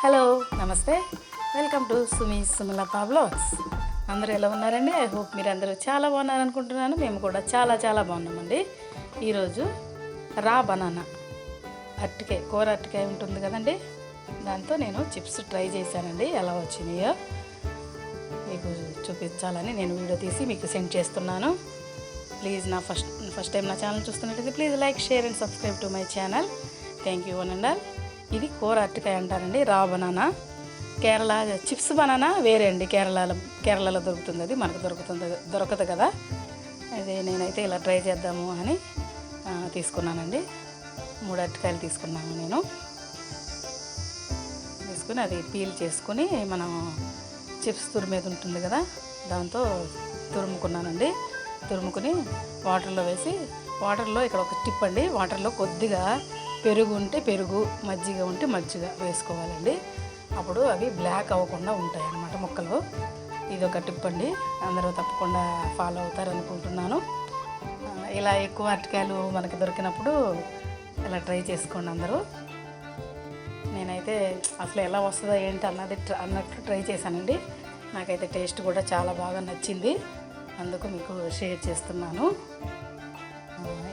Hello నమస్తే, welcome to Sumalatha blogs. అందరూ ఎలా ఉన్నారండి? ఐ హోప్ మీరు అందరూ చాలా బాగున్నారనుకుంటున్నాను. మేము కూడా చాలా బాగున్నామండి. ఈరోజు రా బనానా కూర అరటికాయ ఉంటుంది కదండి, దాంతో నేను చిప్స్ ట్రై చేశానండి. ఎలా వచ్చినాయో మీకు చూపించాలని నేను వీడియో తీసి మీకు సెండ్ చేస్తున్నాను. ప్లీజ్ ఫస్ట్ టైం నా ఛానల్ చూస్తున్నట్లయితే please like, share and subscribe to my channel. Thank you one and all. ఇది కూర అరటికాయ అంటారండి, రా బనానా. కేరళ చిప్స్ బనానా వేరే అండి, కేరళలో దొరుకుతుంది. అది మనకు దొరకదు కదా. అది నేనైతే ఇలా ట్రై చేద్దాము అని తీసుకున్నానండి. 3 అరటికాయలు తీసుకున్నాను నేను. తీసుకుని అది పీల్ చేసుకుని మనం చిప్స్ తురిమేది ఉంటుంది కదా, దాంతో తురుముకున్నానండి. తురుముకుని వాటర్లో వేసి, వాటర్లో ఇక్కడ ఒక టిప్ అండి, వాటర్లో కొద్దిగా పెరుగు ఉంటే పెరుగు, మజ్జిగ ఉంటే మజ్జిగ వేసుకోవాలండి. అప్పుడు అవి బ్లాక్ అవ్వకుండా ఉంటాయి అన్నమాట ముక్కలు. ఇది ఒక టిప్ అండి, అందరూ తప్పకుండా ఫాలో అవుతారనుకుంటున్నాను. ఇలా ఎక్కువ అరటికాయలు మనకి దొరికినప్పుడు ఇలా ట్రై చేసుకోండి అందరూ. నేనైతే అసలు ఎలా వస్తుందో ఏంటి అన్నట్టు ట్రై చేశానండి. నాకైతే టేస్ట్ కూడా చాలా బాగా నచ్చింది, అందుకు మీకు షేర్ చేస్తున్నాను.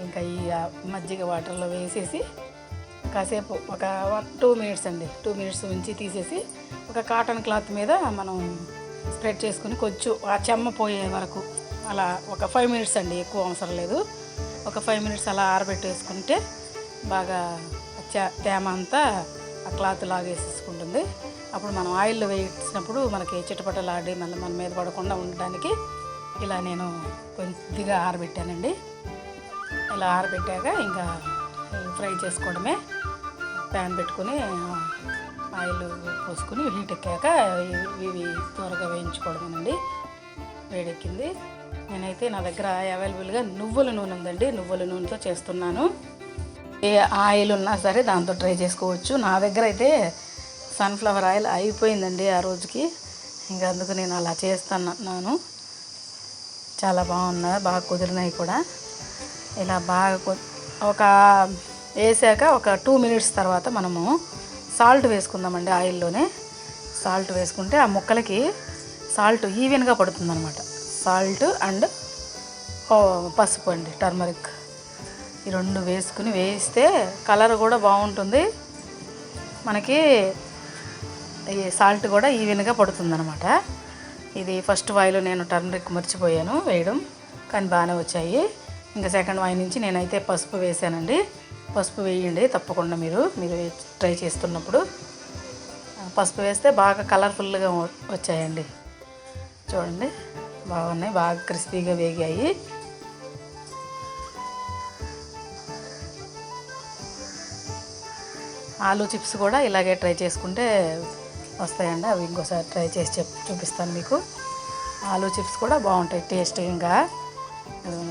ఇంకా ఈ మజ్జిగ వాటర్లో వేసేసి కాసేపు ఒక 2 మినిట్స్ అండి, 2 మినిట్స్ ఉంచి తీసేసి ఒక కాటన్ క్లాత్ మీద మనం స్ప్రెడ్ చేసుకుని కొంచెం ఆ చెమ్మ పోయే వరకు అలా ఒక 5 మినిట్స్ అండి, ఎక్కువ అవసరం లేదు. ఒక 5 మినిట్స్ అలా ఆరబెట్టేసుకుంటే బాగా తేమ అంతా ఆ క్లాత్ లాగేసేసుకుంటుంది. అప్పుడు మనం ఆయిల్లో వేసినప్పుడు మనకి చిటపటలాడి మళ్ళీ మన మీద పడకుండా ఉండడానికి ఇలా నేను కొద్దిగా ఆరబెట్టానండి. ఇలా ఆరబెట్టాక ఇంకా ఫ్రై చేసుకోవడమే. ప్యాన్ పెట్టుకుని ఆయిల్ పోసుకుని హీట్ ఎక్కాక ఇవి త్వరగా వేయించుకోవడమేనండి. వేడెక్కింది. నేనైతే నా దగ్గర అవైలబుల్గా నువ్వుల నూనె ఉందండి, నువ్వుల నూనెతో చేస్తున్నాను. ఏ ఆయిల్ ఉన్నా సరే దాంతో ట్రై చేసుకోవచ్చు. నా దగ్గర అయితే సన్ఫ్లవర్ ఆయిల్ అయిపోయిందండి ఆ రోజుకి, ఇంకా అందుకు నేను అలా చేస్తున్నాను. చాలా బాగా కుదిరినాయి కూడా. ఇలా బాగా ఒక వేసాక ఒక 2 మినిట్స్ తర్వాత మనము సాల్ట్ వేసుకుందామండి. ఆయిల్లోనే సాల్ట్ వేసుకుంటే ఆ ముక్కలకి సాల్ట్ ఈవెన్గా పడుతుంది అనమాట. సాల్ట్ అండ్ పసుపు అండి, టర్మరిక్, ఈ 2 వేసుకుని వేస్తే కలర్ కూడా బాగుంటుంది. మనకి ఈ సాల్ట్ కూడా ఈవెన్గా పడుతుంది అనమాట. ఇది ఫస్ట్ వాయిలో నేను టర్మరిక్ మర్చిపోయాను వేయడం, కానీ బాగానే వచ్చాయి. ఇంకా సెకండ్ వాయి నుంచి నేనైతే పసుపు వేసానండి. పసుపు వేయండి తప్పకుండా, మీరు ట్రై చేస్తున్నప్పుడు పసుపు వేస్తే బాగా కలర్ఫుల్గా వచ్చాయండి. చూడండి బాగున్నాయి, బాగా క్రిస్పీగా వేగాయి. ఆలూ చిప్స్ కూడా ఇలాగే ట్రై చేసుకుంటే వస్తాయండి. అవి ఇంకోసారి ట్రై చేసి చూపిస్తాను మీకు. ఆలూ చిప్స్ కూడా బాగుంటాయి టేస్ట్. ఇంకా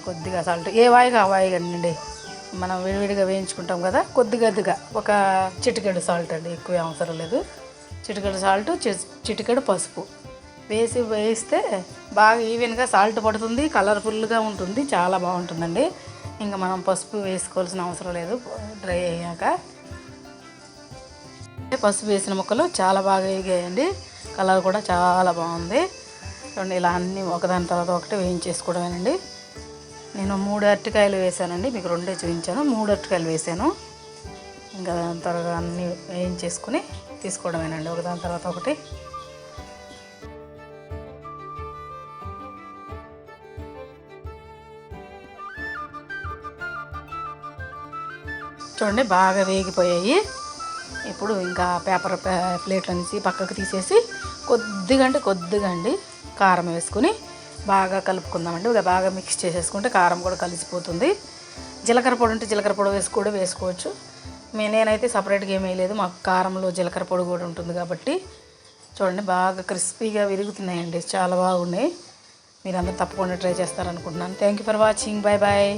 కొద్దిగా సాల్ట్, ఏ వాయిగా ఆ వాయి అండి, మనం విడివిడిగా వేయించుకుంటాం కదా, కొద్దిగా ఒక చిటికెడు సాల్ట్ అండి, ఎక్కువ అవసరం లేదు. చిటికెడు సాల్ట్, చిటికెడు పసుపు వేస్తే బాగా ఈవెన్గా సాల్ట్ పడుతుంది, కలర్ఫుల్గా ఉంటుంది, చాలా బాగుంటుందండి. ఇంకా మనం పసుపు వేసుకోవాల్సిన అవసరం లేదు. డ్రై అయ్యాక పసుపు వేసిన ముక్కలు చాలా బాగా వేగాయండి, కలర్ కూడా చాలా బాగుంది. చూడండి, ఇలా అన్నీ ఒకదాని తర్వాత ఒకటి వేయించేసుకోవడమేనండి. నేను 3 అరటికాయలు వేసానండి, మీకు 2 చూపించాను. 3 అరటికాయలు వేసాను. ఇంకా దాని త్వరగా అన్నీ వేయించేసుకుని తీసుకోవడమేనండి, ఒకదాని తర్వాత ఒకటి. చూడండి బాగా వేగిపోయాయి. ఇప్పుడు ఇంకా పేపర్ ప్లేట్ల నుంచి పక్కకు తీసేసి కొద్దిగా అండి కారం వేసుకుని బాగా కలుపుకుందామండి. బాగా మిక్స్ చేసేసుకుంటే కారం కూడా కలిసిపోతుంది. జీలకర్ర పొడి ఉంటే జీలకర్ర పొడి వేసుకోవచ్చు. నేనైతే సపరేట్గా ఏమీ వేయలేదు, మాకు కారంలో జీలకర్ర పొడి కూడా ఉంటుంది కాబట్టి. చూడండి బాగా క్రిస్పీగా విరుగుతున్నాయండి, చాలా బాగున్నాయి. మీరందరూ తప్పకుండా ట్రై చేస్తారనుకుంటున్నాను. Thank you for watching. Bye.